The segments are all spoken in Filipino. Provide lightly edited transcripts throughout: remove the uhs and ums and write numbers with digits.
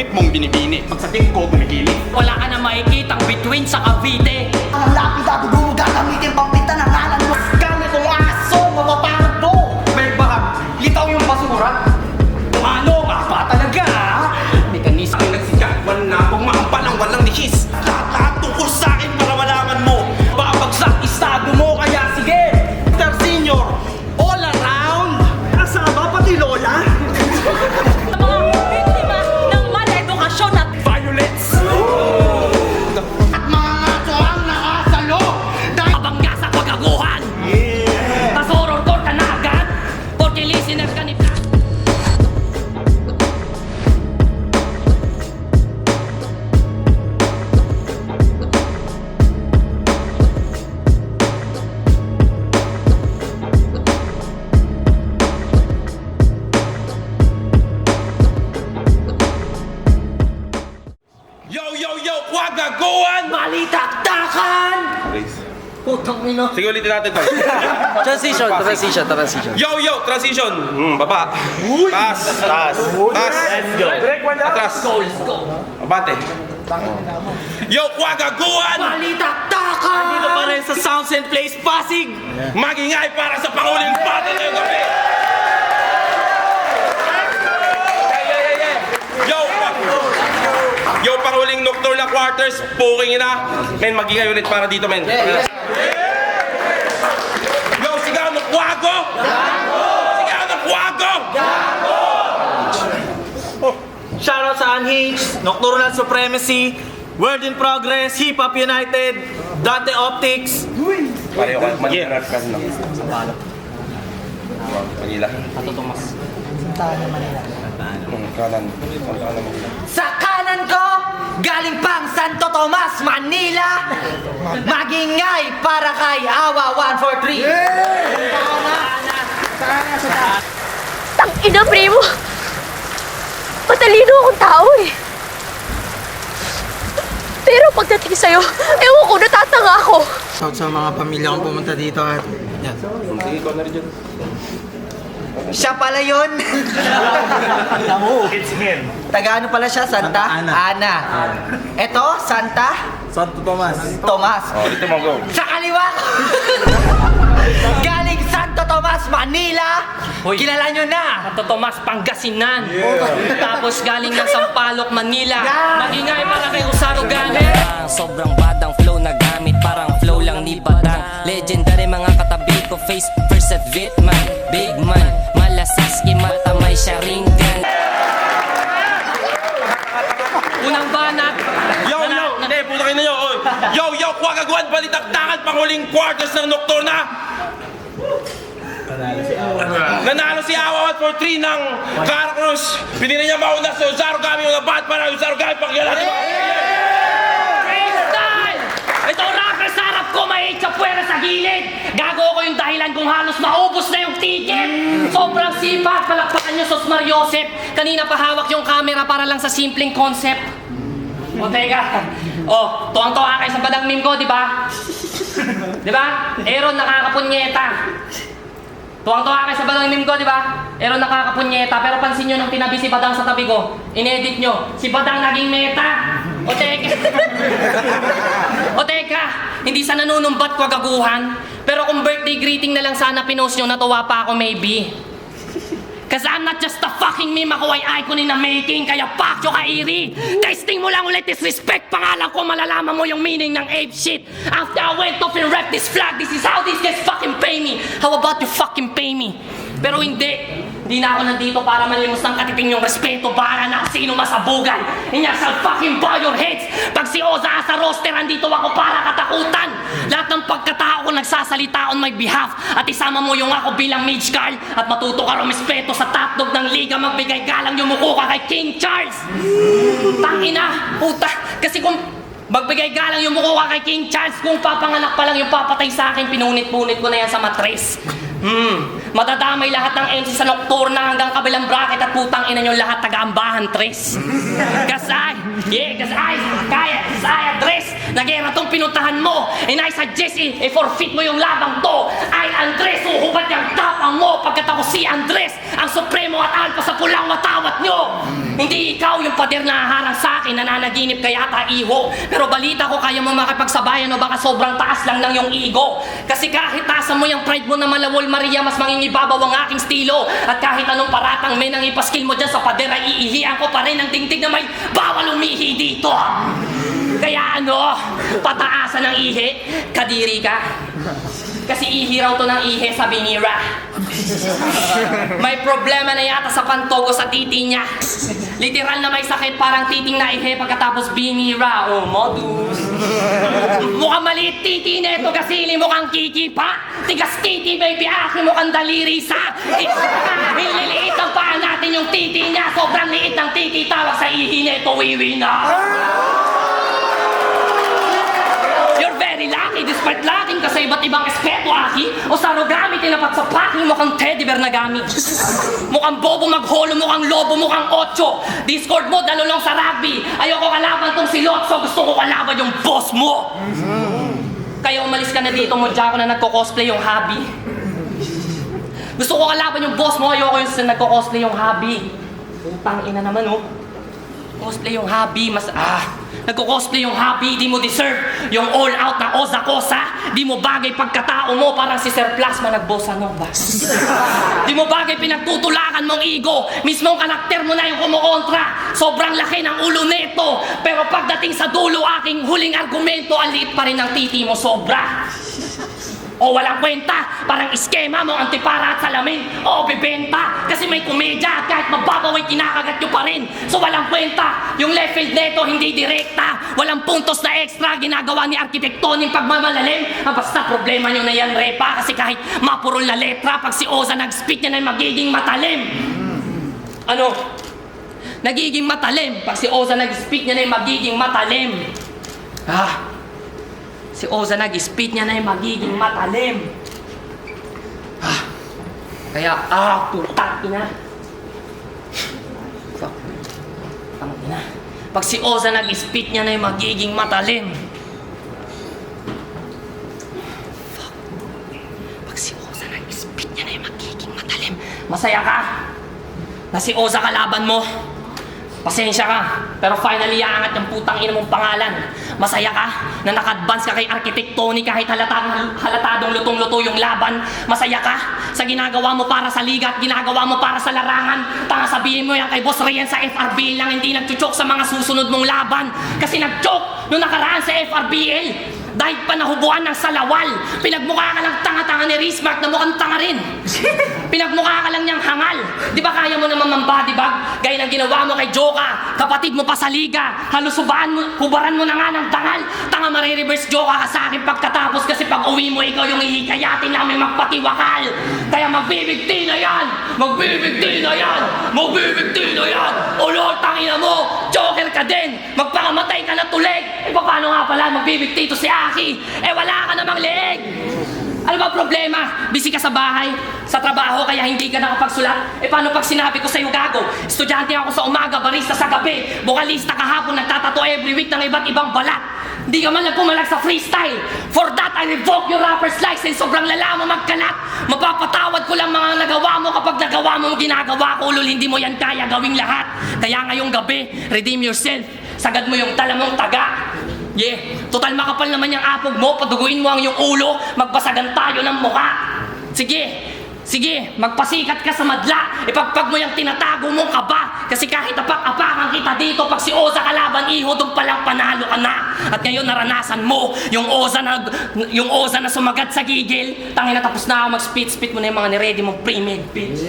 damit mong binibini. Pagsating ko, gumigili. Wala ka na makikitang between sa Cavite. Ang lapid ako doon mo gagamitin pampitan ng ngalan mo. Gamit kong aso, mapaparot mo. May bahag, litaw yung basura. Ano, mapa talaga, ha? Mekanismo yung nagsikat. Wala akong maampal ang walang lihis. Lahat tungkol sa akin para malaman mo. Babagsak estado mo, kaya sige. Mr. Senior, all around. Kasama pati Lola. Sa mga biktima ng mal-edukasyon at Violence. At mga ngaso ang nakasalo. Dahil kabangga sa pagaguhan. Tas horror court ka na agad. Porque listener ka ni Black. Yo, kwagaguan! Balitaktakan! Putang ino. Sige, ulitin natin to. Transition. Yo, transition. Baba. Taas. Atras. Let's go. Abante. Yo, kwagaguan! Balitaktakan! Dito pa rin sa Sounds and Plays Pasig. Magingay para sa Pangulong Battle ngayong gabi! Yo, Panguling Nocturnal Quarters, puking ina. Men, magingay ulit para dito, men. Yo, sigaw ng kwago! Sigaw ng kwago! Shoutout sa Unhinged, Nocturnal Supremacy, World in Progress, Hip Hop United, Dante Optics. Pareho ka, mag-inarap ka na. Manila. Ato Tomas. Kanan. Kanan mo. sa kanan ko, galing pang Santo Tomas, Manila. Magingay para kay Awa 143. Tang ina, primo! Matalino akong tao eh. Pero pagdating sa'yo, ewan ko, natatanga ako. Shout sa mga pamilya kong pumunta dito at yan. Sige, ikaw na rin dyan. Siya pala yun. Taga ano pala siya? Santa? Ana. Ito, Santa? Santo Tomas. Tomas. Oh, dito mo, go. Sa kaliwa ko. Galing Santo Tomas, Manila. Hoy. Kilala nyo na. Santo Tomas, Pangasinan. Tapos galing ng Sampaloc, Manila. Magingay para kay Usaro Gane. Sobrang badang flow na gamit, parang flow lang ni Badang. Legendary mga katabi ko, face first at Vitman. Big man, malasaski mata may sharingan. Unang banat. Yo, hindi, puta kayo na yun. Yo, kwagaguan, balitaktakan, Panguling Quarters ng Nocturna. Nanalo si Awa 143 ng Caracruz. Pinili niya mauna si Usaro Gami yung nabat para Usaro Gami pagkailan. Freestyle! Ito rapper sa harap ko, may puwera sa gilid. Gago ko yung dahilan kung halos maubos na yung ticket. Sobrang sipag, palakpakan nyo Sos Mariosep. Kanina pa hawak yung camera para lang sa simpleng concept. O teka, tuwang-tuwa kayo sa badang meme ko, di ba? Di ba? Aaron nakakapunyeta. Tuwang-tuwa kayo sa badang meme ko, di ba? Aaron nakakapunyeta. Pero pansin nyo nung tinabi si Badang sa tabi ko, inedit nyo, si Badang naging meta. O teka, hindi sa nanunumbat ko agaguhan. Pero kung birthday greeting na lang sana pinost nyo, natuwa pa ako maybe. Cause I'm not just a fucking meme, ako ay icon in the making. Kaya fuck you ka Iri. Testing mo lang ulit disrespect. Pangalan ko, malalaman mo yung meaning ng ape shit. After I went off and rep this flag, this is how these guys fucking pay me. How about you fucking pay me? Pero hindi na ako nandito para malimos ng katiping yung respeto. Para na sino masabugan. Inya shall fucking bow your heads. Pag si Oza sa roster, andito ako para katakutan. Lahat ng pagkatao ko nagsasalita on my behalf. At isama mo yung ako bilang Mage Carl. At matuto ka rumispeto sa top dog ng liga. Magbigay galang yumuko ka kay King Charles. Tangina, puta. Kasi kung magbigay galang yung mukha kay King Charles, kung papanganak pa lang yung papatay sa akin, pinunit-punit ko na yan sa matres. Madadamay lahat ng MC sa Nocturna hanggang kabilang bracket at putang ina nyo lahat taga-ambahan tres. Kasay, kaya address. Nagera tong pinuntahan mo. And I suggest i-forfeit mo yung labang to. Ay Andres, uhubad yung tapang mo. Pagkat ako si Andres, ang supremo at alpha sa pulang watawat nyo. Hindi ikaw yung pader na haharang sa akin, nananaginip ka yata, iho. Pero balita ko kaya mo makipagsabayan o baka sobrang taas lang ng yung ego. Kasi kahit tasan mo yung pride mo na malawol Maria, mas mangingibabaw ang aking stilo. At kahit anong paratang may nang ipaskill mo dyan sa pader ay iihihan ko pa rin ang tingtig na may bawal umihi dito. Kaya ano, pataasan ng ihi, kadiri ka. Kasi ihi raw to ng ihi sa binira. May problema na yata sa pantogo sa titi niya. Literal na may sakit parang titing na ihi pagkatapos binira. Oh, modus. Mukhang maliit titi na ito kasi mukhang kiki pa. Tigas titi baby, aking mukhang daliri sa. Hililiit ang paa natin yung titi niya. Sobrang liit ng titi, tawag sa ihi na ito, wiwi na. You're very lucky despite lacking ka sa iba't ibang espeto, Aki. O sarogami tinapat sa packing mukhang teddy bear na gamit. Mukhang bobo magholo, mukhang lobo, mukhang otso. Discord mo, dalulong sa rugby. Ayoko kalaban tong si Lotso, gusto ko kalaban yung boss mo. Kaya umalis ka na dito, mudya ko na nagko-cosplay yung hobby. Gusto ko kalaban yung boss mo, ayoko yung nagko-cosplay yung hobby. Putang ina naman, oh. Cosplay yung hobby, nagko-cosplay yung hobby, di mo deserve yung all-out na oza-kosa. Di mo bagay pagkatao mo, parang si Sir Plasma nagbossa nova. Di mo bagay pinagtutulakan mong ego. Mismong karakter mo na yung kumukontra. Sobrang laki ng ulo neto. Pero pagdating sa dulo, aking huling argumento, ang liit pa rin ng titi mo, sobra. O walang kwenta, parang iskema mo, antipara at salamin. O bibenta, kasi may komedya at kahit mababaw ay kinakagat nyo pa rin. So walang kwenta, yung left field neto hindi direkta. Walang puntos na extra, ginagawa ni arkitektoning pagmamalalim. Basta problema nyo na yan, repa, kasi kahit mapurol na letra, pag si Oza nag-speak niya na magiging matalim. Ano? Nagiging matalim. Pag si Oza nag-speak niya na magiging matalim. Si Oza nag-speed niya na yung magiging matalim. Kaya, putang ina. Fuck. Putang ina. Pag si Oza nag-speed niya na yung magiging matalim. Fuck. Pag si Oza nag-speed niya na yung magiging matalim. Masaya ka? Na si Oza kalaban mo? Pasensya ka, pero finally aangat yung putang ina mong pangalan. Masaya ka na naka-advance ka kay Architect Tony kahit halatadong lutong-luto yung laban. Masaya ka sa ginagawa mo para sa liga at ginagawa mo para sa larangan. Tanga sabihin mo yan kay Boss Rian sa FRBL lang hindi nagchuchok sa mga susunod mong laban. Kasi nagchok nung nakaraan sa FRBL. Dahil pa nahubuan ng salawal. Pinagmukha ka lang tanga-tanga ni Rismark na mukhang tanga rin. Pinagmukha ka lang niyang hangal. Di ba kaya mo naman mambody bag? Gaya ng ginawa mo kay Joka, kapatid mo pa sa liga. Halos hubaran mo na nga ng dangal. Tanga marireverse Joka ka sa akin pagkatapos kasi pag uwi mo ikaw yung ihikayatin namin magpatiwakal. Kaya magbibigti na yan! Magbibigti na yan! Magbibigti na yan! O Lord, tangina mo! Joker ka din! Magpakamatay ka na tulig! E paano nga pala magbibigti to si Aki? Eh wala ka namang leeg! Ano ba problema? Busy ka sa bahay, sa trabaho, kaya hindi ka nakapagsulat? Eh paano pag sinabi ko sa'yo gago? Estudyante ako sa umaga, barista sa gabi, bukalista kahapon, nagtatato every week ng iba't ibang balat. Hindi ka man lang pumalag sa freestyle. For that, I revoke your rapper's license. Sobrang lala mo magkalat. Mapapatawad ko lang mga nagawa mo kapag nagawa mo ginagawa ko. Ulol, hindi mo yan kaya gawing lahat. Kaya ngayong gabi, redeem yourself. Sagad mo yung tala mong taga. Yeah, total makapal naman yung apog mo, paduguin mo ang yung ulo, magbasagan tayo ng mukha. Sige, magpasikat ka sa madla, ipagpag mo yung tinatago mong kaba. Kasi kahit apak-apakan kita dito, pag si Oza kalaban iho, doon palang panalo ka na. At ngayon naranasan mo, yung Oza na sumagat sa gigil. Tangina, tapos na ako mag-spit mo na yung mga niready mong pre-made, bitch.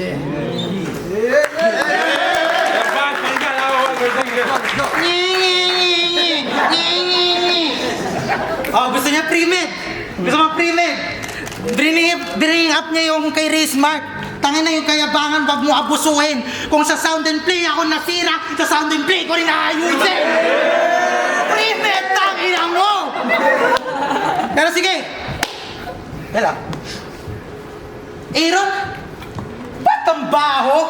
Oh, gusto niya pre-med. Gusto mo pre-med. Bring up niya yung kay Rismark. Tangin na yung kayabangan, wag mo abusuhin. Kung sa sound and play ako nasira, sa sound and play ko rin naayusin. Pre-med, tangin na mo. Pero sige. Wala. Aaron, ba't ang baho?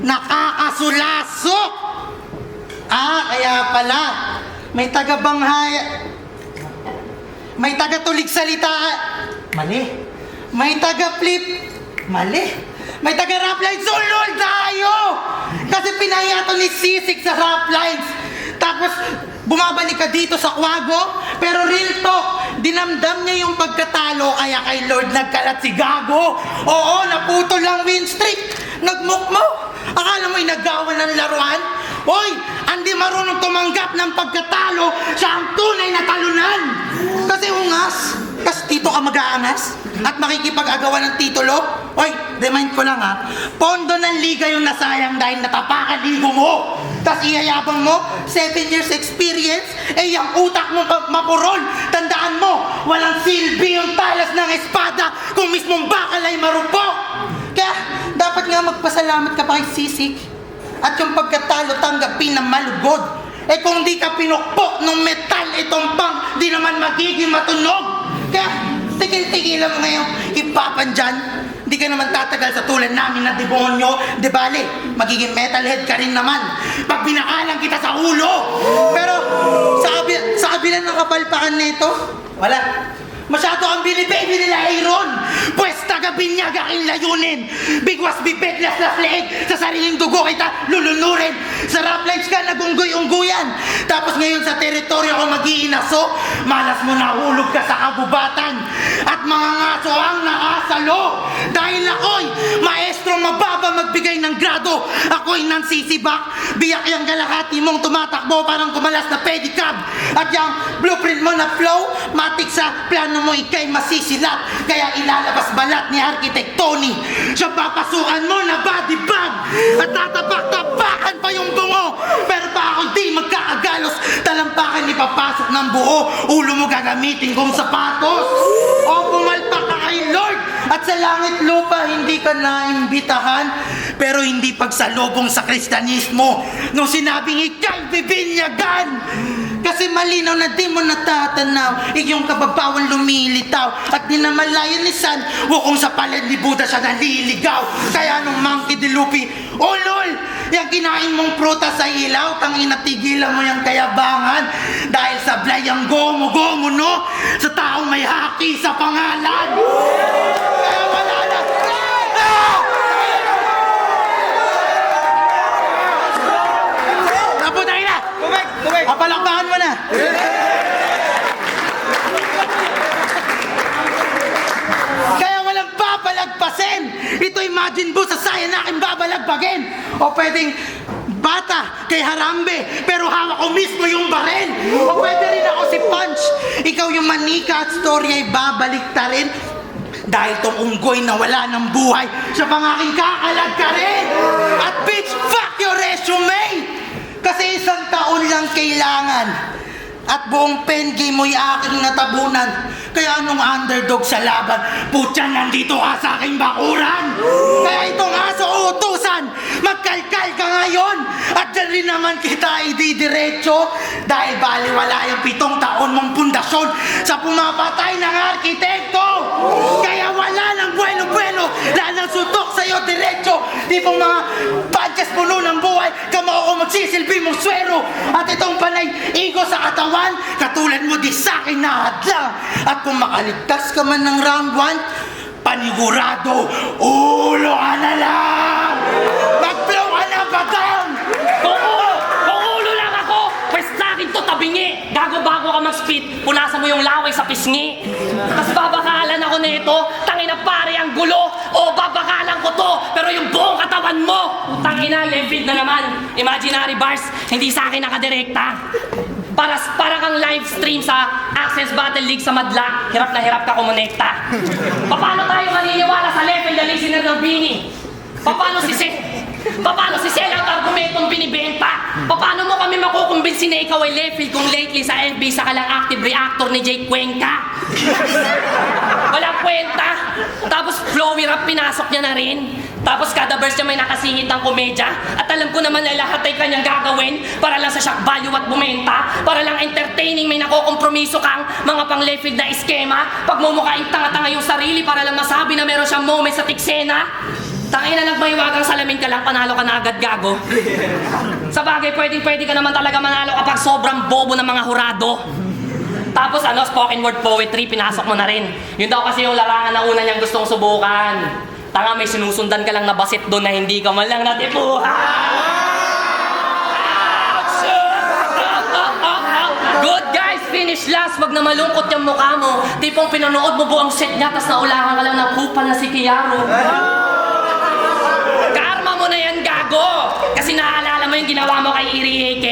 Nakakasulasok. Kaya pala. May taga-tulig salita. Mali. May taga-flip. Mali. May taga-rap lines, ulol tayo! Kasi pinahiya to ni Sisig sa rap lines. Tapos, bumabalik ka dito sa Kwago, pero real talk, dinamdam niya yung pagkatalo, kaya kay Lord nagkalat si Gago. Oo, naputol lang win streak. Nagmukmo. Akala mo inagawan ng laruan? Hoy, hindi marunong tumanggap ng pagkatalo, siya ang tunay na talunan. Kasi ungas, kasi dito ka mag-aangas at makikipag-agawan ng titulo. Hoy, remind ko lang ha, pondo ng liga yung nasayang dahil natapakan ligo mo. Tapos iyayabang mo, 7 years experience, yung utak mo mapurol. Tandaan mo, walang silbi yung talas ng espada kung mismong bakal ay marupok. Kaya, dapat nga magpasalamat ka pa kay Sisig. At yung pagkatalo tanggapin na malugod. Kung di ka pinukpok ng metal itong pang, di naman magiging matunog. Kaya, tigil-tigilan mo ngayong hipapan dyan. Di ka naman tatagal sa tulad namin na demonyo. Di bale, magiging metalhead ka rin naman pag binakalan kita sa ulo. Pero, sa kabila ng kapalpakan nito, wala. Masyado ang binibaby nila Aaron. Pwes taga-binyag aking layunin. Bigwas bibiglas na leeg. Sa sariling dugo kita lulunurin. Sa rap lines ka nagunggoy-ungguyan. Tapos ngayon sa teritoryo ko mag-iinaso. Malas mo nahulog ka sa kagubatan. At mga ngaso ang naasalo. Dahil ako'y maestrong mababa magbigay ng grado. Ako'y nansisibak. Biyak yung galahati mong tumatakbo parang kumalas na pedicab. At yung blueprint mo na flow, matik sa plano mo ikay masisilat. Kaya ilalabas balat ni Architect Tony. Siya papasukan mo na body bag. At tatapak-tapakan pa yung bungo. Pero pa ako di magkaagalos. Talampakan ipapasok ng buo. Ulo mo gagamitin kong sapatos. O pumalpak ka kay Lord. At sa langit lupa hindi ka naimbitahan. Pero hindi pagsalubong sa Kristyanismo. Nung sinabing ikay bibinyagan. Kasi malinaw na di mo natatanaw. Iyong kababawan lumilitaw. At di na malayo ni San kung sa palad ni Buddha siya naliligaw. Kaya nung monkey dilupi, oh lol, yung kinain mong prutas sa ilaw, tang inatigilan mo yung kayabangan. Dahil sablay ang gomo-gomo no, sa taong may haki sa pangalan. Kaya wala na. Naputay na! Kapalakpakan mo na! Kaya walang papalagpasin! Ito imagine mo sa saya na aking babalagpagin! O pwedeng bata kay Harambe, pero hawak ko mismo yung baril! O pwede rin ako si Punch! Ikaw yung manika at story ay babalik ta rin. Dahil tong unggoy na wala ng buhay, siya pang aking kakalag ka rin! At bitch, fuck your resume! Kasi 1 taon lang kailangan. At buong pen game mo'y aking natabunan. Kaya anong underdog sa laban, putya nandito ka sa aking bakuran. Kaya itong aso utusan, magkalkal ka ngayon. At dyan rin naman kita ididiretso. Dahil baliwala yung 7 taon mong pundasyon sa pumapatay ng arkitekto. Kaya wala ng buwelo-buwelo, lalang sutok sa'yo diretso. Di pong mga badges puno ng buhay, kamo ako magsisilbi mong swero. At itong panay igo sa katawan, katulad mo di sa'kin na hadlang. At kung makaligtas ka man ng round 1, panigurado, ulo ka na lang! Mag-blow ka na ba down? Kung ulo lang ako, pwes sa akin to tabingi. Gago bago ka mag-spit, punasan mo yung laway sa pisngi. Tapos babakalan ako nito, tangina pare ang gulo. O babakalan ko to, pero yung buong katawan mo, tangina, left na naman. Imaginary bars, hindi sa akin nakadirekta. Para kang live stream sa Access Battle League sa Madla, hirap na hirap ka kumonekta. Paano tayo maniniwala sa level na listener ng Bini? Paano si Sel ang argumentong binibenta? Paano mo kami makukumbinsi na ikaw ay level kung lately sa FB sa kalang active reactor ni Jake Cuenca? Walang kwenta. Tapos flowy rap pinasok niya na rin. Tapos kada verse niya may nakasingit ng komedya. At alam ko naman na lahat ay kanyang gagawin para lang sa shock value at bumenta. Para lang entertaining may nakokompromiso kang mga pang-lefid na eskema. Pagmumukhaing tanga-tanga yung sarili para lang masabi na meron siyang moment sa tiksena. Tangin na nagmahiwagang salamin ka lang, panalo ka na agad gago. Sa bagay, pwede ka naman talaga manalo kapag sobrang bobo ng mga hurado. Tapos spoken word poetry, pinasok mo na rin. Yun daw kasi yung larangan na una niyang gustong subukan. Tanga, may sinusundan ka lang na basit doon na hindi ka man lang natipuhan. Good guys, finish last. Wag na malungkot yung mukha mo. Tipong pinanood mo buong set niya, tas naulahan ka lang ng kupal na si Kiaro. Karma mo na yan, gago! Kasi naaalala mo yung ginawa mo kay Iri AK?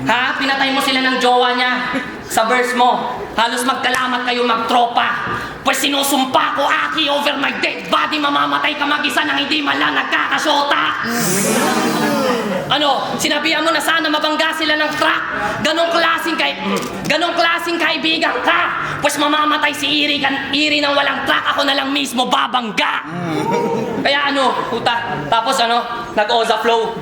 Ha? Pinatay mo sila ng jowa niya. Sa verse mo, halos magkalamat kayo magtropa. Pues sinusumpa ko, Aki, over my dead body, mamamatay ka mag-isa nang hindi man lang nagkakasyota. Ano, sinabihan mo na sana mabangga sila ng truck. Ganong klaseng kaibigan ka. Pues mamamatay si Iri nang walang truck, ako na lang mismo babangga. Kaya ano, puta, tapos ano, nag-oza flow.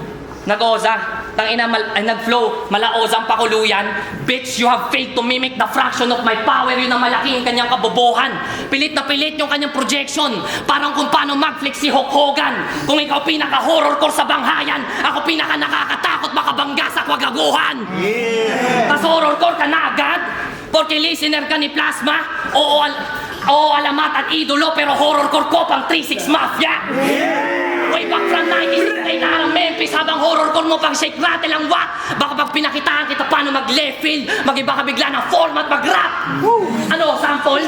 Nag-oza. Tangina, nag-flow. Malaozang pakuluyan. Bitch, you have failed to mimic the fraction of my power. Yun ang malaki ang kanyang kabobohan. Pilit na pilit yung kanyang projection. Parang kung paano mag-flex si Hulk Hogan. Kung ikaw pinaka-horror core sa banghayan, ako pinaka-nakakatakot makabangga sa kwagaguhan. Tas horror core ka na agad? Porque listener ka ni Plasma? Oo, alamat at idolo, pero horror core ko pang 3-6 Mafia. Way back from 96 ay narang Memphis, habang horror core mo pang shake rattle ang wak. Baka pag pinakitaan kita paano mag-left field, mag-iba ka bigla ng format, mag-rap. Ano, sample?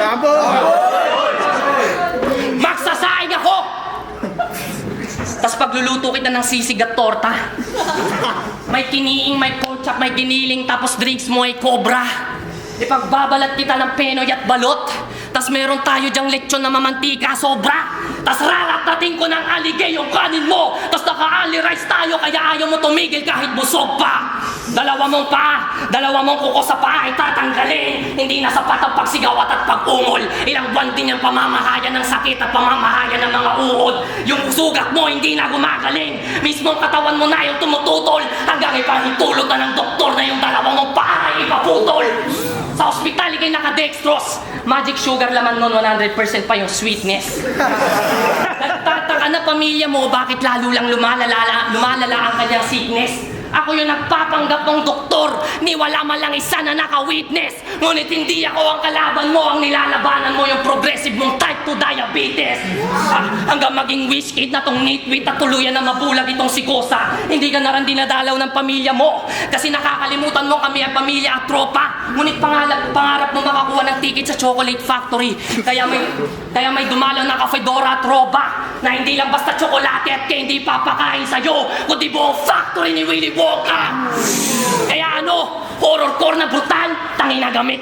Magsasaing ako! Tas pagluluto kita ng sisig at torta. May kiniing, may pork chop, may giniling, tapos drinks mo ay cobra. Ipagbabalat kita ng penoy at balot. Tas meron tayo dyang lechon na mamantika sobra. Tas raratating ko ng aligay yung kanin mo. Tas naka-ali rice tayo kaya ayaw mo tumigil kahit busog pa. Dalawa mong kuko sa paa ay tatanggalin. Hindi na sapat ang pagsigawat at pag-ungol. Ilang buwan din yung pamamahayan ng sakit at pamamahayan ng mga uod. Yung sugat mo hindi na gumagaling. Mismong katawan mo na yung tumututol. Hanggang ipahintulot na ng doktor na yung dalawa mong paa ay ipaputol. Sa ospital, ikay naka-dextrose. Magic sugar laman nun, 100% pa yung sweetness. Nagtataka na pamilya mo, bakit lalo lang lumalala ang kanyang sickness? Ako yung nagpapanggap ng doktor, ni wala man lang isa na naka-witness. Ngunit hindi ako ang kalaban mo, ang nilalabanan mo yung progressive mong type 2 diabetes. Hanggang maging wish kid na tong nitwit at tuluyan na mabulag itong sikosa. Hindi ka na rin dinadalaw ng pamilya mo. Kasi nakakalimutan mo kami ang pamilya at tropa. Ngunit pangarap mo makakuha ng ticket sa Chocolate Factory. Kaya may dumalaw na ka-Fedora at Roba na hindi lang basta tsokolate at candy papakain sa'yo, kundi buong factory ni Willy Wonka. Kaya ano, horror core na brutal, tangin na gamit.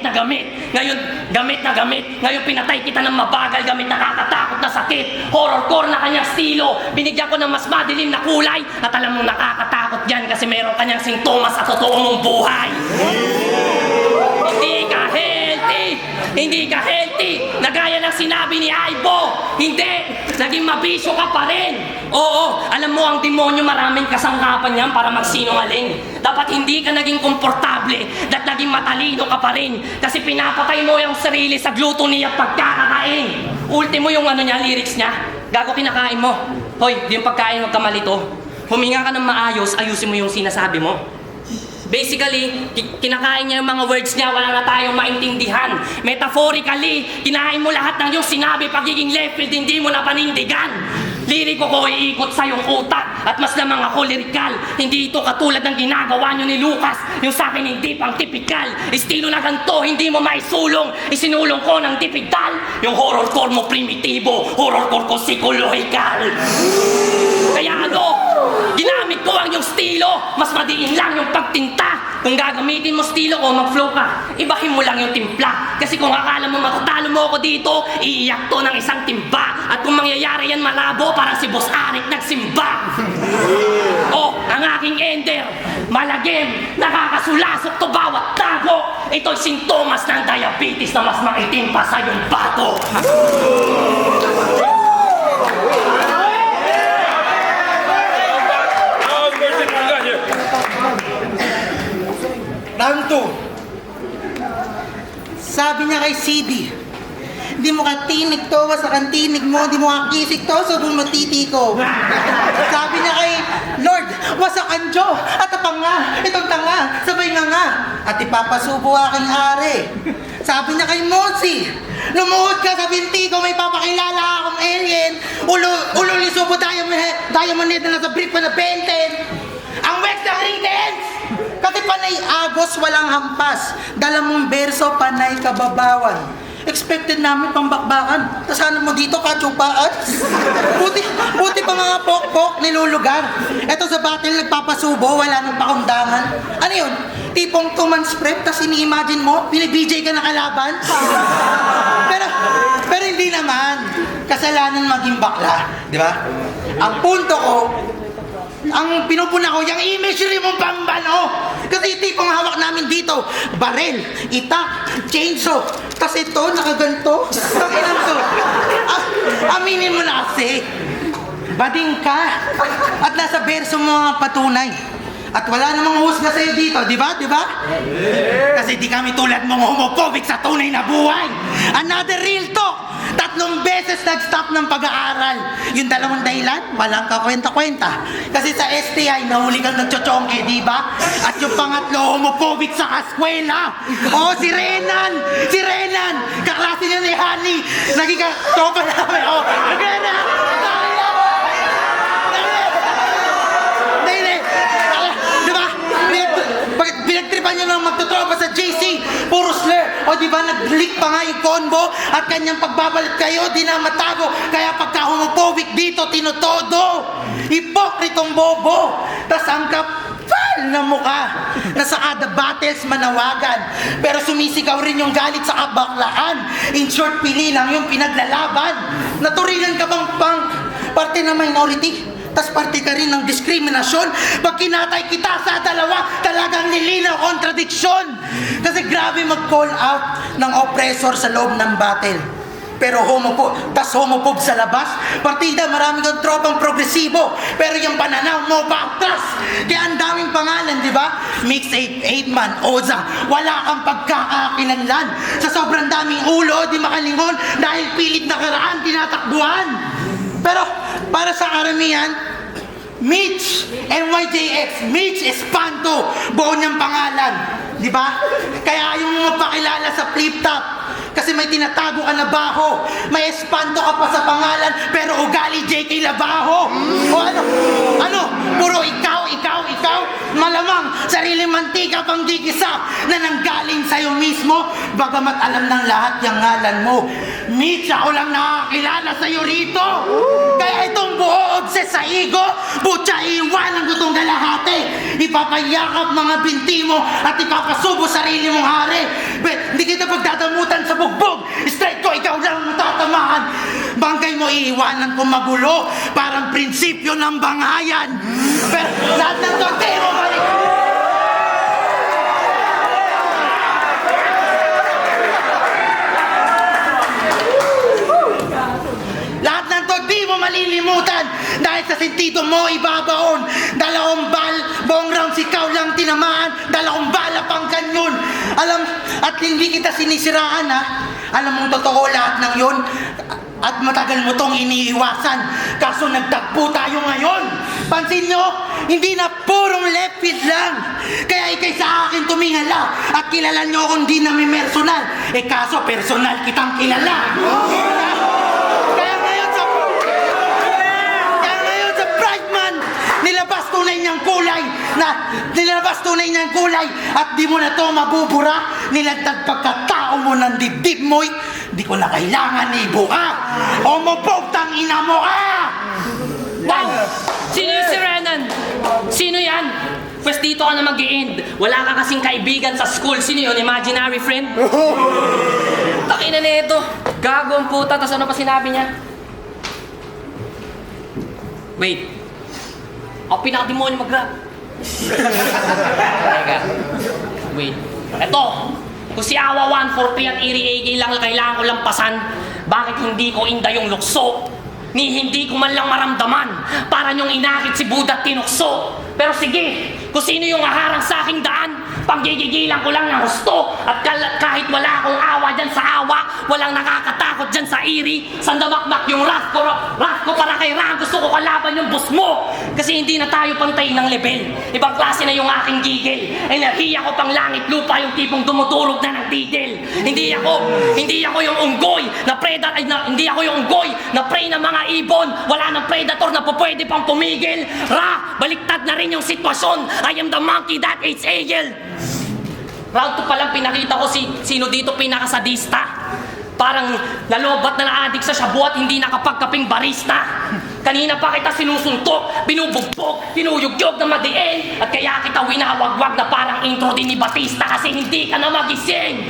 Ngayon, gamit na gamit. Ngayon pinatay kita ng mabagal gamit nakakatakot na sakit. Horror core na kanyang estilo. Binigyan ko ng mas madilim na kulay. At alam mong nakakatakot yan kasi meron kanyang sintomas sa totoo mong buhay. Hindi ka healthy! Nagaya ng sinabi ni Aibo! Hindi! Naging mabisyo ka pa rin! Oo, alam mo ang demonyo maraming kasangkapan niyan para magsinungaling. Dapat hindi ka naging komportable at naging matalino ka pa rin kasi pinapatay mo yung sarili sa gluttony at pagkakakain. Ultimo yung lyrics niya. Gago kinakain mo. Hoy, di yung pagkain huwag ka malito. Huminga ka ng maayos, ayusin mo yung sinasabi mo. Basically, kinakain niya yung mga words niya, wala na tayong maintindihan. Metaphorically, kinain mo lahat ng yung sinabi, pagiging left field, hindi mo na panindigan. Liriko ko iikot sa yung utak at mas lamang ako lirikal. Hindi ito katulad ng ginagawa nyo ni Lucas. Yung sa akin hindi pang tipikal. Estilo na ganito, hindi mo maisulong. Isinulong ko ng tipikal. Yung horror core mo primitibo, horror core ko psikolohikal. Kaya ano, ginamit ko ang yung estilo. Mas madiin lang yung pagtinta. Kung gagamitin mo estilo ko, mag-flow ka. Ibahin mo lang yung timpla. Kasi kung akala mo matatalo mo ako dito, iiyak to ng isang timba. At kung mangyayari yan malabo, para si Boss Arik nagsimba. Oh, ang aking ender, malagim, nakakasulasok to bawat tago. Ito'y sintomas ng diabetes na mas maitim pa sa iyong bato. Round 2. Sabi niya kay CD, di mo katinig to, sa kantinig mo, di mo kakisig to, so kung matiti ko. Sabi niya kay Lord, wasak anjo, at apang nga, itong tanga, sabay nga, at ipapasubo aking hari. Sabi niya kay Mosi, Lumuhod ka sa binti ko, may papakilala akong alien. Ululisubo diamond head na nasa brief pa na benten. Ang wax ng readings! Kasi panay agos, walang hampas. Dala mong berso, panay kababawan. Expected namin pambakbakan. Tas ano mo dito, katsupaan? Buti pa mga pokpok, nilulugar. Eto sa battle, nagpapasubo, wala nang pakundangan. Ano yun? Tipong 2 months prep, tas ini-imagine mo, pinag-BJ ka na kalaban? Pero hindi naman. Kasalanan maging bakla, di ba? Ang punto ko, ang pinupuna ko, yung imagery mong pambano. Kasi tipong hawak namin dito, barel, itak, chainsaw. Tas ito, nakaganto. Takinan to. Aminin mo na kasi. Bading ka. At nasa berso mo mga patunay. At wala namang husga sa'yo dito, di ba? Di ba? Kasi di kami tulad mong homophobic sa tunay na buhay. Another real talk. 3 beses nag-stop ng pag-aaral. Yung 2 dahilan, walang kakwenta-kwenta. Kasi sa STI, nahuli kang nagchochongke, di ba? At yung pangatlo, homophobic sa kaskwela. Oh, si Renan! Si Renan! Kaklase niya ni Honey. Naging tropa namin. Oh, Renan! Pinagtripan niya ng magtutropa sa JC, puro slur. O di ba nag-leak pa nga yung combo at kanyang pagbabalik kayo, di na matago. Kaya pagka homophobic dito, tinutodo. Hipokritong bobo. Tas ang kapal na mukha. Nasa kada battles manawagan. Pero sumisigaw rin yung galit sa kabaklaan. In short, pili lang yung pinaglalaban. Naturingan ka bang pang parte na minority? Tas parte ka rin ng diskriminasyon. Pag kinatay kita sa dalawa, talagang nilinaw kontradiksyon. Kasi grabe mag-call out ng oppressor sa loob ng battle. Pero homophobe sa labas. Partida, marami kang tropang progresibo. Pero yung pananaw mo, backtrass. Kaya ang daming pangalan, di ba? Mix 8 man, Oza. Wala kang pagkakakilanlan. Sa sobrang daming ulo, di makalingon. Dahil pilit na karaan, tinatakbuhan. Pero para sa karamihan, Mitch, MYJX, Mitch Espanto, buo niyang pangalan. Di ba? Kaya ayaw mo mapakilala sa flip-top. Kasi may tinatago ka na baho. May Espanto ka pa sa pangalan, pero ugali JK Labaho. O ano? Puro ikaw. Malamang sariling mantika pang gigisa na nanggaling sa'yo mismo. Bagamat alam ng lahat yung ngalan mo. Mitch, ako lang nakakilala sa'yo rito. Kaya itong buo obses sa ego, butya iwanan ko itong galahati. Ipapayakap mga binti mo at ipapasubo sarili mong hari. Hindi kita pagdadamutan sa bugbog. Straight ko, ikaw lang matatamaan. Bangkay mo iiwanan ko magulo. Parang prinsipyo ng bangayan. Pero lahat ng tortero balik. Lahat ng to di mo malilimutan dahil sa sentido mo ibabaon. 2 buong round ikaw lang tinamaan, 2 bala pang kanyon. Alam, at hindi kita sinisiraan ha. Alam mong totoo lahat ng yun. At matagal mo tong iniiwasan. Kaso nagtagpo tayo ngayon. Pansin nyo, hindi na purong left feet lang. Kaya ikay sa akin tumingala. At kilala nyo akong di na may personal. Kaso personal kitang kilala. Kaya ngayon sa Brightman, nilabas tunay niyang kulay. At di mo na to mabubura. Nilagdag pagkatao mo ng dibdib mo'y di ko na kailangan ibuka. Homophobe tang ina mo ka! Wow! Sino yung si Renan? Sino yan? Pwes dito ka na mag-i-end. Wala ka kasing kaibigan sa school. Sino yun? Imaginary friend? Takina na ito. Gago ang puta. Tapos ano pa sinabi niya? Wait. Ako pinakademonyo mag-rap. Teka. Wait. Eto. Kung si Awa 140 at Iri AK lang kailangan ko lampasan, bakit hindi ko inda yung lukso? Ni hindi ko man lang maramdaman para niyong inakit si Buddha at tinukso. Pero sige, kung sino yung haharang sa aking daan, Panggigigilan ko lang ng gusto. At kahit wala akong awa dyan sa awa, walang nakakatakot dyan sa iri. Sandamakmak yung wrath ko para kay Ram. Gusto ko kalaban yung boss mo. Kasi hindi na tayo pantay ng level. Ibang klase na yung aking gigil. Enerhiya ko pang langit lupa, yung tipong dumudurog na ng tigil. Hindi ako yung unggoy na hindi ako yung unggoy na prey ng mga ibon. Wala nang predator na pwede pang pumigil. Baliktad na rin yung sitwasyon. I am the monkey that eats eagle. Round 2 pa lang pinakita ko sino dito pinakasadista. Parang lalobat na naadik sa shabu at hindi nakapagkaping barista. Kanina pa kita sinusuntok, binubugbog, kinuyugyog na madiin. At kaya kita winawagwag na parang intro din ni Batista kasi hindi ka na magising.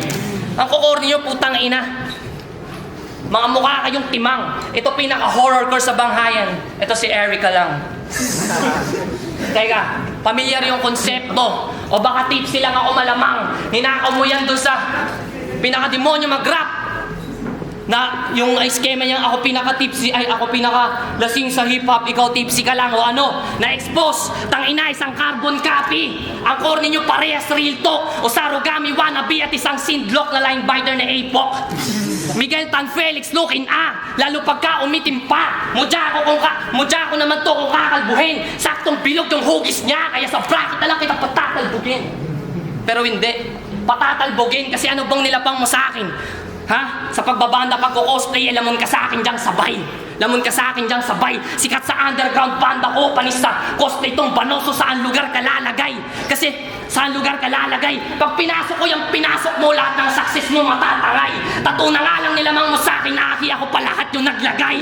Ang kukorni nyo, putang ina. Mga mukha kayong timang. Ito pinaka-horror core sa Banghayan. Ito si Erica lang. Teka, pamilyar yung konsepto. O baka tipsy lang ako malamang. Hinakaw mo yan dun sa pinaka-demonyo mag-rap. Na yung schema niyang ako pinaka-tipsy, ay ako pinaka-lasing sa hip-hop, ikaw tipsy ka lang o ano. Na-expose, tangina isang carbon copy. Ang core ninyo parehas real talk. O sarugami wannabe at isang sindlock na line biter na APOC. Miguel Tan Felix looking lalo pagka umitim pa. Mudya ko naman to kung kakalbuhin. Saktong bilog yung hugis niya, kaya sa bracket na lang kita patatalbugin. Pero hindi, patatalbugin kasi ano bang nilapang mo sa akin? Ha? Sa pagbabanda pagko-cosplay, lamon ka sa akin diyang sabay. Lamon ka sa akin diyang sabay. Sikat sa underground banda ko, panis sa cosplay tong banoso, saan lugar ka lalagay. Kasi saan lugar ka lalagay. Pag pinasok ko yung pinasok mo, lahat ng success mo matatangay. Tato na nga lang nilamang mo sa akin, aki ako pa lahat yung naglagay.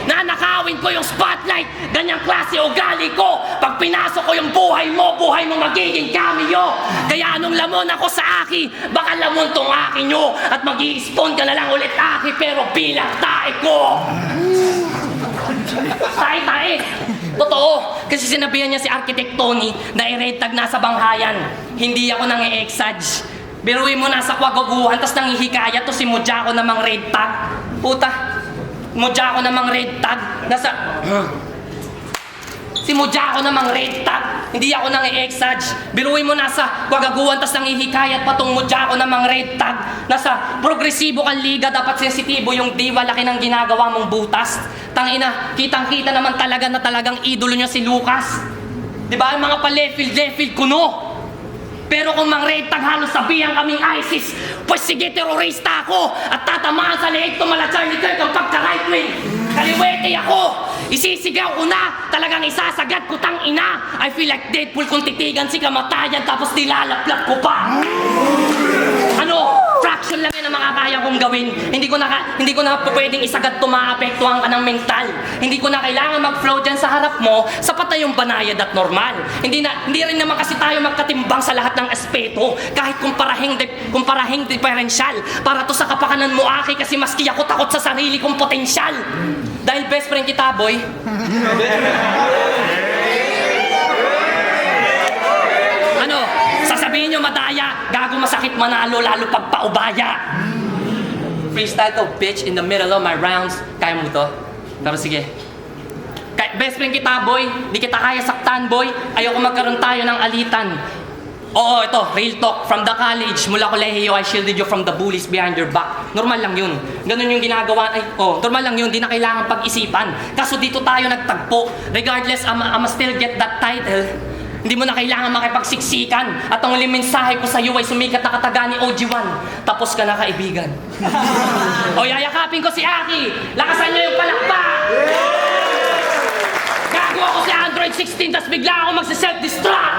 Nanakawin ko yung spotlight. Ganyang klase ugali ko. Pag pinasok ko yung buhay mo magiging cameo. Kaya anong lamon ako sa aki, baka lamon tong aki nyo. At mag-i-spawn ka na lang ulit aki, pero bilang tae ko. Tae. Totoo, kasi sinabihan niya si Architect Tony na i-red tag nasa Banghayan. Hindi ako nang i-exage. Biruin mo nasa kwagaguhan, tas nangihikayat to si Mudya ko namang red tag. Puta, Mudya ko namang red tag. Si Mudya ko namang red tag. Hindi ako nang i-exage. Biruin mo nasa kwagaguhan, tas nangihikayat pa tong Mudya ko namang red tag. Nasa progresibo kang liga, dapat sensitibo yung diwa, laki ng ginagawa mong butas. Tangina, kitang-kita naman talaga na talagang idolo niya si Lucas. Diba? Ang mga pa-lefield kuno. Pero kung mang-red tag halos sabihan kaming ISIS, pues sige, terorista ako at tatamaan sa leeg to mala Charlie Kirk ang pagka-right wing. Kaliwete ako, isisigaw ko na, talagang isasagat ko tang ina. I feel like Deadpool kung titigan si kamatayan tapos nilalaplap ko pa. Ano? Fraction lang yan ang makakaya kong gawin. Hindi ko na pwedeng isagat to, maapektuhan ka ng mental. Hindi ko na kailangan mag-flow dyan sa harap mo, sapat na yung banayad at normal. Hindi rin naman kasi tayo magkatimbang sa lahat ng aspeto. Kahit kumparahing diferensyal. Para to sa kapakanan mo aki, kasi maski ako takot sa sarili kong potensyal. Dahil best friend kita, boy. Ano? Sasabihin nyo madaya, gago masakit manalo, lalo pag paubaya. Freestyle to, bitch, in the middle of my rounds. Kaya mo to? Pero sige. Best friend kita, boy. Di kita kaya saktan, boy. Ayoko magkaroon tayo ng alitan. Oo, ito, real talk. From the college, mula kolehiyo, I shielded you from the bullies behind your back. Normal lang yun. Ganun yung ginagawa. Normal lang yun. Di na kailangan pag-isipan. Kaso dito tayo nagtagpo. Regardless, I'ma still get that title. Hindi mo na kailangan makipagsiksikan. At ang uling mensahe ko sa iyo ay sumikat na kataga ni OG1. Tapos ka na, kaibigan. O yayakapin ko si Aki. Lakasan niyo yung palakpak. Gago ako si Android 16, tas bigla ako magsa-self-destruct.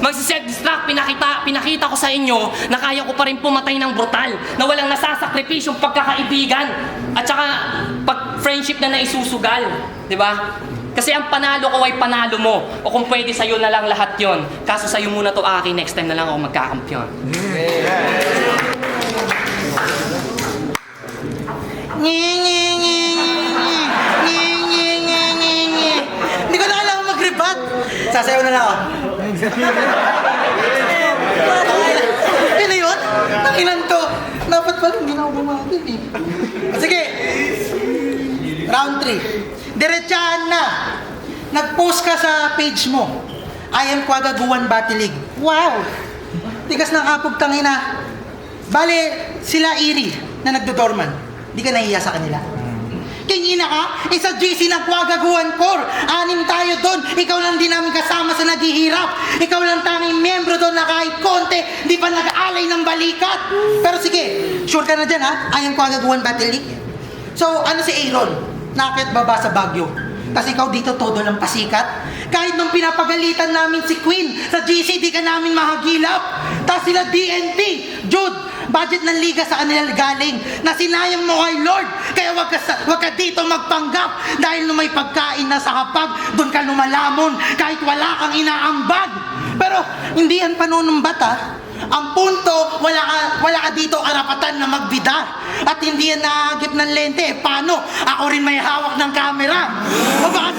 Magsa-self-destruct, pinakita ko sa inyo na kaya ko pa rin pumatay ng brutal, na walang nasasakripisyong pagkakaibigan, at saka pag friendship na naisusugal, di ba? Kasi ang panalo ko ay panalo mo, o kung pwede sa'yo na lang lahat yon. Kaso sa'yo muna to, Aki, next time na lang ako magkakampyon. Hindi ko na alam mag-rebat. Sasayaw na lang ako. Yun na yun? Nakilan to. Dapat pala hindi na ako bumagin eh. Sige. Round 3. Diretsahan na. nag-post ka sa page mo. I am Kwagaguan Battle League. Wow! Tigas ng apog tangina. Bale, sila Iri na nagdodorman. Di ka nahiya sa kanila? Kingina ka? Isa GC ng Kwagaguan Core. 6 tayo doon. Ikaw lang din namin kasama sa naghihirap. Ikaw lang tanging miyembro doon na kahit konti, di pa nag-aalay ng balikat. Pero sige, sure ka na dyan ha? I am Kwagaguan Battle League. So, ano si Aaron? Nakit baba sa Baguio. Tapos ikaw dito todo lang pasikat. Kahit nung pinapagalitan namin si Queen sa GC, di ka namin mahagilap. Tapos sila DNT, Jude, budget ng liga sa kanila galing na sinayang mo kay Lord. Kaya wag ka dito magpanggap dahil nung may pagkain na sa hapag, doon ka lumalamon kahit wala kang inaambag. Pero hindi yan panunumbat ha. Ang punto, wala ka dito karapatan na magbida. At hindi yan naagip ng lente. Paano? Ako rin may hawak ng camera. O baka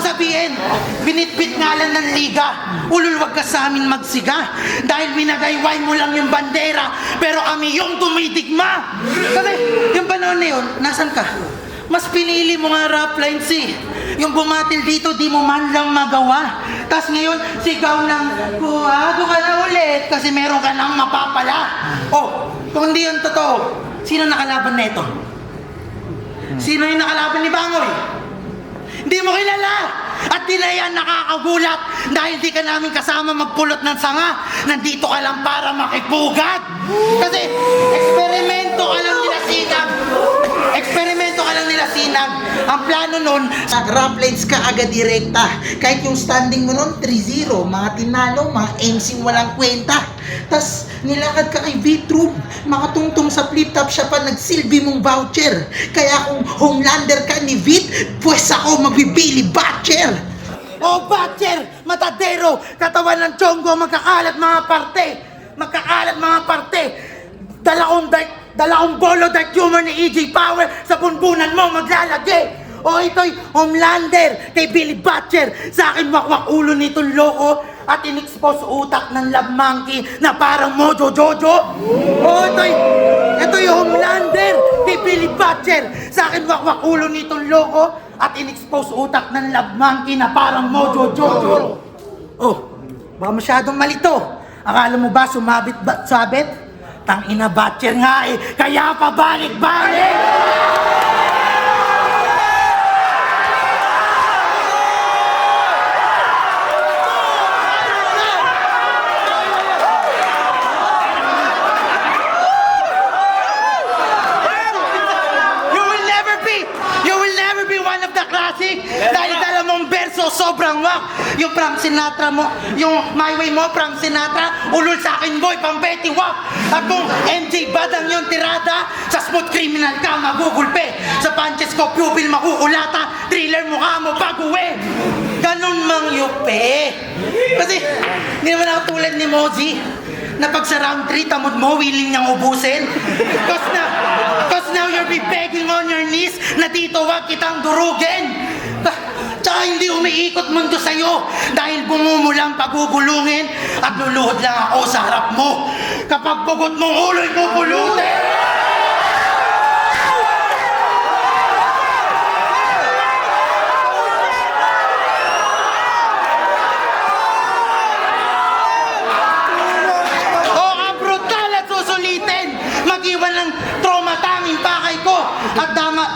sabihin, binitbit nga lang ng liga. Ulul, wag ka sa amin magsiga. Dahil minagayway mo lang yung bandera, pero kami yung tumidigma. Kasi yung panahon na yun, nasan ka? Mas pinili mo nga rap lines eh. Yung bumatil dito, di mo man lang magawa. Tapos ngayon, sigaw ng, kuhago ka na ulit kasi meron ka nang mapapala. Oh, kung hindi yun totoo, sino nakalaban na ito? Sino yung nakalaban ni Bangoy? Hindi mo kilala! At di na yan nakakagulat dahil di ka namin kasama magpulot ng sanga. Nandito ka lang para makipugat. Kasi eksperimento ka lang nila Sinag. Ang plano nun, nag-rap lines ka agad direkta. Kahit yung standing mo nun, 3-0. Mga tinalo, mga MC walang kwenta. Tas nilakad ka kay V-Troop. Makatungtong sa flip-top siya pa nagsilbi mong voucher. Kaya kung homelander ka ni Vit, pues ako magbibili batcher. Oh, batcher! Matadero! Katawan ng chongo, magkakalat mga parte! Dalaong bolo dark humor ni EJ Power sa bunbunan mo maglalagay. O ito'y homelander kay Billy Butcher. Sa akin wakwak ulo nitong loko at in-expose utak ng love monkey na parang Mojo Jojo. O ito'y homelander kay Billy Butcher. Sa akin wakwak ulo nitong loko at in-expose utak ng love monkey na parang Mojo Jojo. Oh, baka masyadong malito. Akala mo ba sabit? Tangina Butcher nga eh, kaya pa balik-balik! You will never be one of the classic dahil dala mong verso sobrang wak. Yung Frank Sinatra mo, yung My Way mo, Frank Sinatra, ulul sa akin boy, pang Betty Wap. At kung MJ Badang yung tirada, sa Smooth Criminal ka magugulpe. Sa punches ko, pupil makukulata, thriller mukha mo baguwe. Ganon mang yupe. Kasi, hindi naman ako tulad ni Mozi, na pag sa round 3, tamod mo, willing niyang ubusin. Cause now you'll be begging on your knees na dito wag kitang durugin. Tsaka hindi umiikot mundo sa'yo dahil bumumulang pagugulungin at luluhod lang ako sa harap mo. Kapag pugot mong ulo'y pupulutin! Mag-iwan ng trauma tanging pakay ko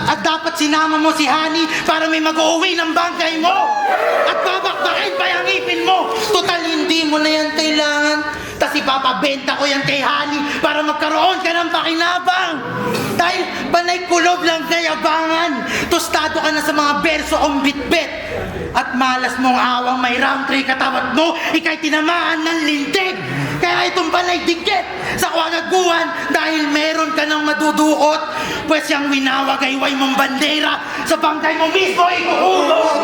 at dapat sinama mo si Honey para may mag-uwi ng bangkay mo at babakbakin pa yung ngipin mo. Total hindi mo na yan kailangan, tas ipapabenta ko yan kay Honey para magkaroon ka ng pakinabang dahil panay kulob lang kayabangan. Tostado ka na sa mga berso kong bitbit at malas mong awang may round 3 katawat mo, ikay tinamaan ng lintik. Kaya itong panay dikit sa Kwagaguan dahil meron ka ng madudukot, pues yung winawagayway mong bandera sa bangkay mo mismo ikukulong.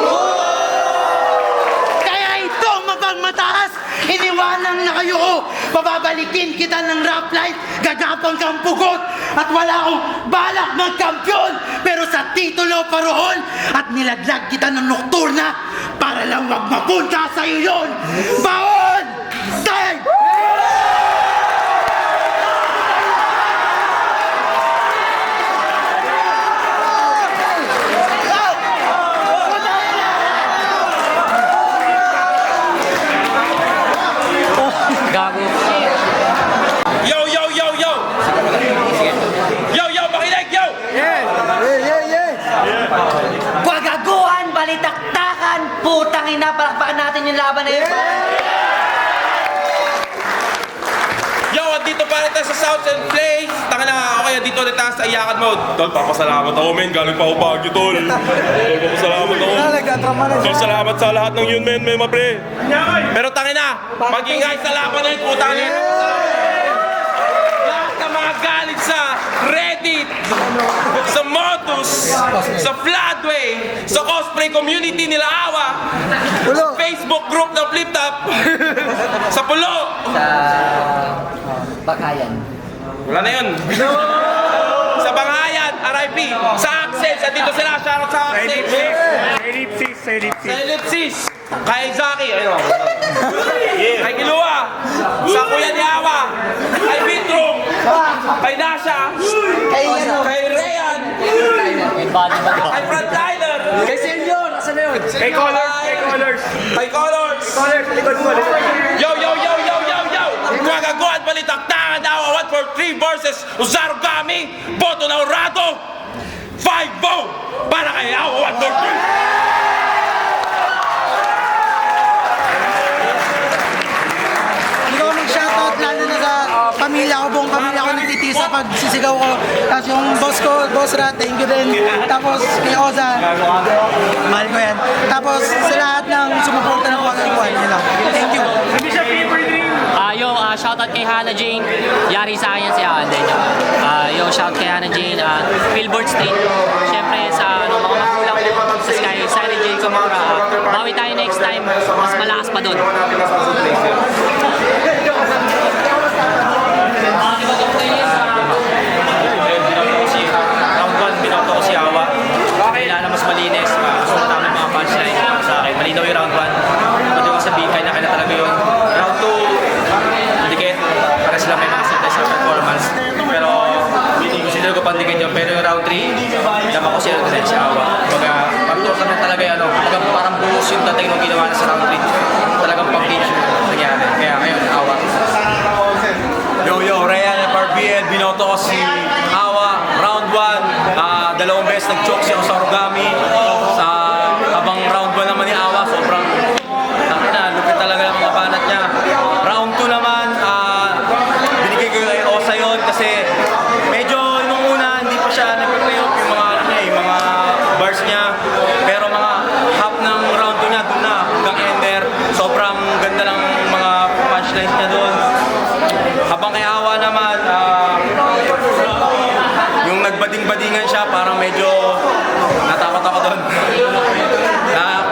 Kaya ito mapagmataas, iniwanang na kayo, pababalikin kita ng rap light, gagapang kang pugot at wala akong balak magkampiyon, pero sa titulo paroon at nilaglag kita ng nokturna para lang wag mapunta sa'yo yun. Baon! Time! kanina, palakpakan natin yung laban na yun. Yo, dito para tayo sa Sounds and Plays. Taka na, okay, dito ulit tayo sa iyakan mode. Tol, papasalamat ako, men. Galing pa ako Baguio, tol. Tol, papasalamat ako. Tol, salamat sa lahat ng yun, men, may mapre. Pero tangin na, mag-ingay sa laban na yun, putang ina. Lahat ng mga galit sa Reddit, sa Motus, sa Floodway, sa cosplay community nila Awa, sa Facebook group ng Flip Top, sa Pulo. Bakayan. Wala na yun. Sa Bangayan, RIP. Sa Access, andito sila. Shoutout sa Access. Sa Ellipsis. Kay Zaki, ayun. Kay Kilua. Sa Kuya Niawa. Kay Bitrum. Kay Nasha. Kay Rayan. Kay Frontliner. Kay Senior. Asan na yun? Kay Colors. Kay Colors. Yo, yo, yo, yo, yo, yo. Kwagaguan balitaktakan na 143 versus Uzarugami. Boto na Urado. 5-0 para kay Awa 143. Hindi ko mag-shoutout lalo na sa pamilya ko, buong pamilya ko nagtitisa pag sisigaw ko. Tapos yung boss ko, Boss Rat, thank you din. Tapos kay Oza, mahal ko yan. Tapos sa lahat ng sumuporta ng Kwagaguan, yun lang. Thank you. Shoutout kay Hannah Jane. Yari sa akin yan si Alden. Shout kay Hannah Jane. Billboard Street. Siyempre sa mga magulang ko sa Sky, Sunny J. Comora. Bawi tayo next time. Mas malakas pa doon. Binoto ko si Awa. Kailangan mas malinis. Gusto mo tama mga punchline sa akin. Malinaw yung round 1. Pwede ko sabihin, kaya na talaga yun. Round 2, dikit. Para sila may mga sintay sa performance. Pero, consider ko pandikit yun. Pero yung round 3, naman ko siya rin si Awa. Pag-tour naman talaga yan. Parang buhos yung dating nung ginawa na sa round 3. Talagang pag-teach yung nangyari. Kaya ngayon, Awa. Yo, Rayan FRBL, binoto ko si Awa, round 1, dalawang beses nag-choke si Osarugami. Sa habang round 1 naman ni Awa, sobrang lupit talaga ng mga banat niya. Round 2 naman, binigay ko kay Osa yun kasi medyo nung una hindi pa siya nag-prepare yung mga bars niya. Pero mga half ng round 2 niya, doon na hanggang ender. Sobrang ganda ng mga punchlines niya doon. Habang kay Awa naman, yung nagbading-badingan siya, parang medyo natakot ako doon.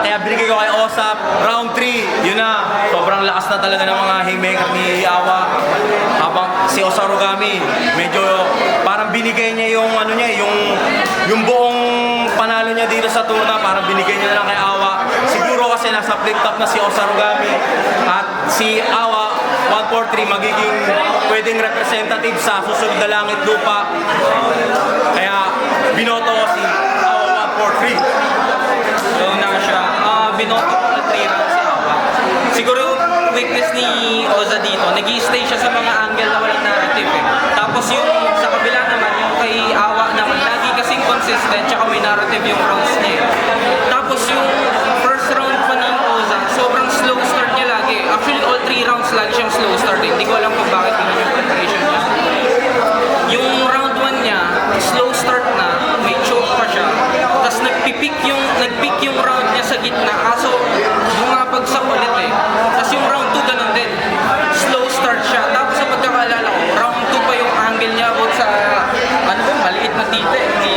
Kaya binigay ko kay Osap, round 3, yun na, sobrang lakas na talaga ng mga haymaker ni Awa. Habang si Osarugami, medyo parang binigay niya yung yung buong panalo niya dito sa turna, parang binigay niya na lang kay Awa. Siguro kasi nasa flip top na si Osarugami at si Awa 143 magiging pwedeng representative sa susunod na langit lupa. Kaya binoto ko si Awa 143. So na siya, binoto ko na 3 rounds si Awa. Siguro weakness ni Oza dito, nag-i-stay siya sa mga angle na walang narrative eh. Tapos yung sa kabila naman, yung kay Awa naman, lagi kasing consistent, tsaka may narrative yung rounds niya. Tapos yung first round pa ni Oza, sobrang slow start niya lagi. Actually, all 3 rounds lagi siyang slow start. Hindi ko alam kung bakit yun yung preparation niya. Yung round 1 niya, slow start na, may choke pa siya. Tapos nagpick yung round niya sa gitna. Kaso, bumapagsak ulit eh. Tapos yung round 2 ganun din. Slow start siya. Tapos sa pagkakaalala ko, round 2 pa yung angle niya about sa, maliit na tite ni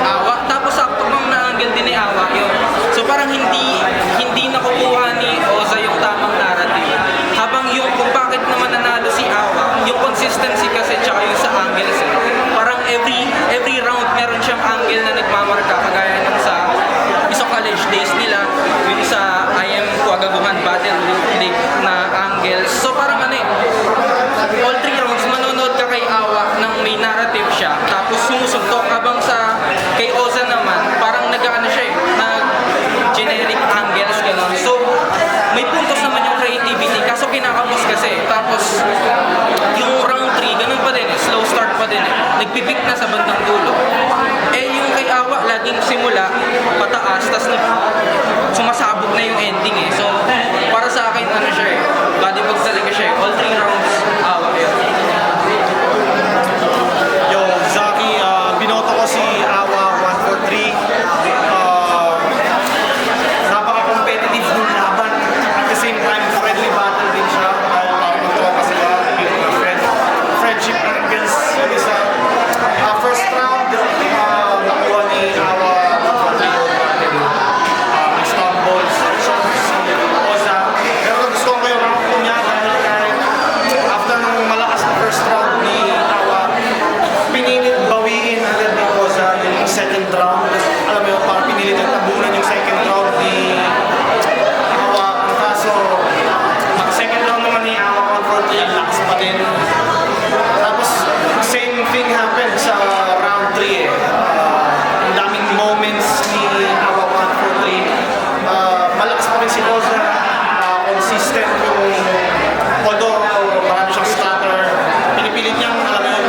Awa. Tapos sakto pang na-angle din ni Awa yun. So parang hindi nakukuha ni Oza yung tamang narrative. Habang yung kung bakit naman nanalo si Awa, yung consistency kasi tsaka yung sa angles eh. Parang every round meron siyang angle na nagmamarka kagaya ng sa isang college days nila, yung sa IM Kwagaguhan Battle League na angles. So parang all 3 rounds manonood ka kay Awa nang may narrative siya, tapos sumusuntok. Habang sa kay Oza naman, parang siya eh, generic angles, gano'n. So, may puntos naman yung creativity, kaso kinakapos kasi. Tapos, yung round 3, ganun pa din eh, slow start pa din eh. Nagpipick na sa bandang dulo. Eh, yung kay Awa, laging simula, pataas, tapos sumasabog na na yung ending eh. So, para sa akin, ano siya eh, body bag talaga siya eh. All 3 rounds, awa yun. Yo, Zaki, binoto ko si Awa 143. Napaka-competitive ng laban. At the same time, friendly battle din siya. Dahil parang magtropa sila. Friendship angles. Yung isa. First round, nakuha ni Awa 143 yung may stop balls. So, si Oza. Pero gusto ko yung round ko niya dahil kahit after nung malakas na first round ni Awa, pinilit bawiin agad ni Oza yung second round. Alam mo yun, parang pinilit ang tabunan yung second round ni Awa. Ang kaso, second round naman ni Awa 143, lakas pa din. Tapos, same thing happened sa round 3 eh. Ang daming moments ni Awa 143. Malakas pa rin si Oza. Consistent yung although marami siyang stutter. Pinipilit niyang, alam mo yun,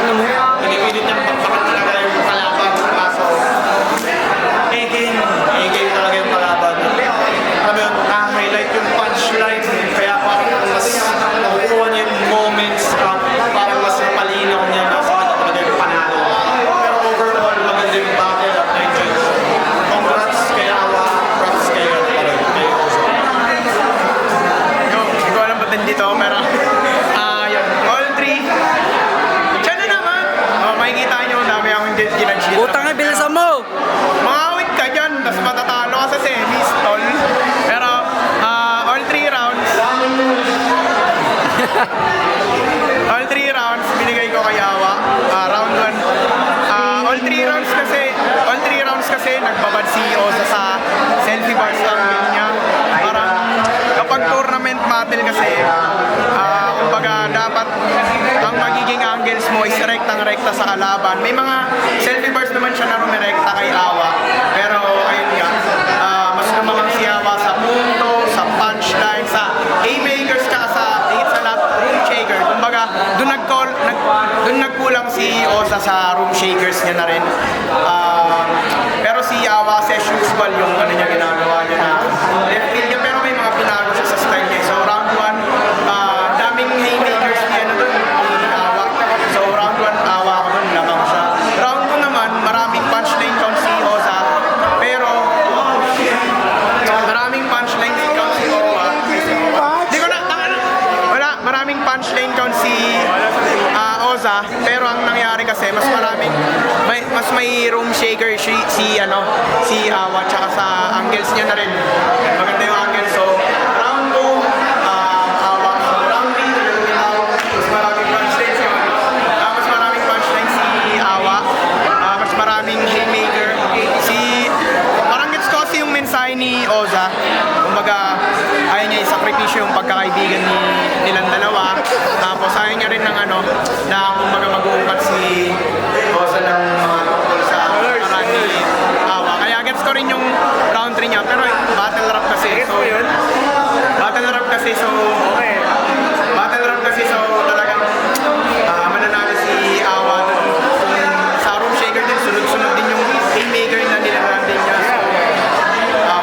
pinipilit niyang pagpakan talaga yung kalaban. Kaso, A-game talaga yung kalaban. Alam mo yun, na-highlight yung punchline. Kaya parang mas nakukuha niya yung moments. Parang mas napalinaw niya na sa kanya talaga yung panalo. Pero overall, maganda yung battle at na-enjoy ko. Congrats kay Awa, congrats kay Oza. Hindi ko alam ba't nandito, pero yun, all 3. Diyan na naman. Makikita nyo, dami akong ginag-shit. Utang eh, bilisan mo! Makawit ka dyan, tapos matatalo ka sa semis, tol. Pero, all 3 rounds. All 3 rounds, binigay ko kay Awa. Round 1. All 3 rounds kasi, nagbabad si Oza sa selfie bars lang yun niya. Parang, kapag tournament battle kasi, kumbaga, dapat ang magiging angles mo is rektang-rekta sa kalaban. May mga selfie bars naman siya na rumirekta kay Awa. Pero, ayun nga, mas lumamang si Awa sa punto, sa punchline, sa haymakers, tsaka sa higit sa lahat, room shaker. Kumbaga, doon nagkulang si Oza sa room shakers niya na rin. Pero si Awa, as usual, yung ano niya ginagawa niya na left field niya, pero may mga pinago siya sa style niya. So, round 1, daming haymakers niya na doon, ni Awa. So, round 1, Awa ako doon, lamang siya. Round 2 naman, maraming punchline count si Oza, pero maraming punchline count si Owa. Hindi ko na, wala, maraming punchline count si Oza, pero ang nangyari kasi mas may room shaker si Awa, tsaka sa angles niya na rin. Maganda yung angles. So, round 2, Awa. Round 3, mas maraming punchline si mas maraming punchline si Awa. Mas maraming haymaker. Parang gets ko kasi yung mensahe ni Oza. Kumbaga, ayaw niya isakripisyo yung pagkakaibigan nilang dalawa. Tapos ayaw niya rin ng na kumbaga mag-uungkat si Oza ng mga tungkol sa parang ni Awa. Kaya gets ko rin yung round 3 niya. Pero battle rap kasi. So talagang mananalo si Awa dun. Sa room shaker din, sunod-sunod din yung haymaker na nilaran din niya. So,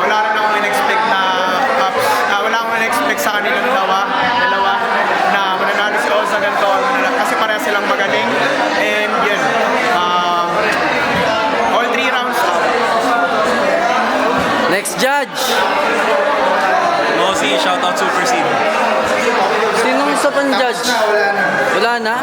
wala rin akong in-expect sa kanilang dalawa na mananalo si Oza ganito kasi pareha silang magaling. And yun, all 3 rounds. Next judge! Mosi, shoutout Super Seed. Sinong isa pang judge? Wala na?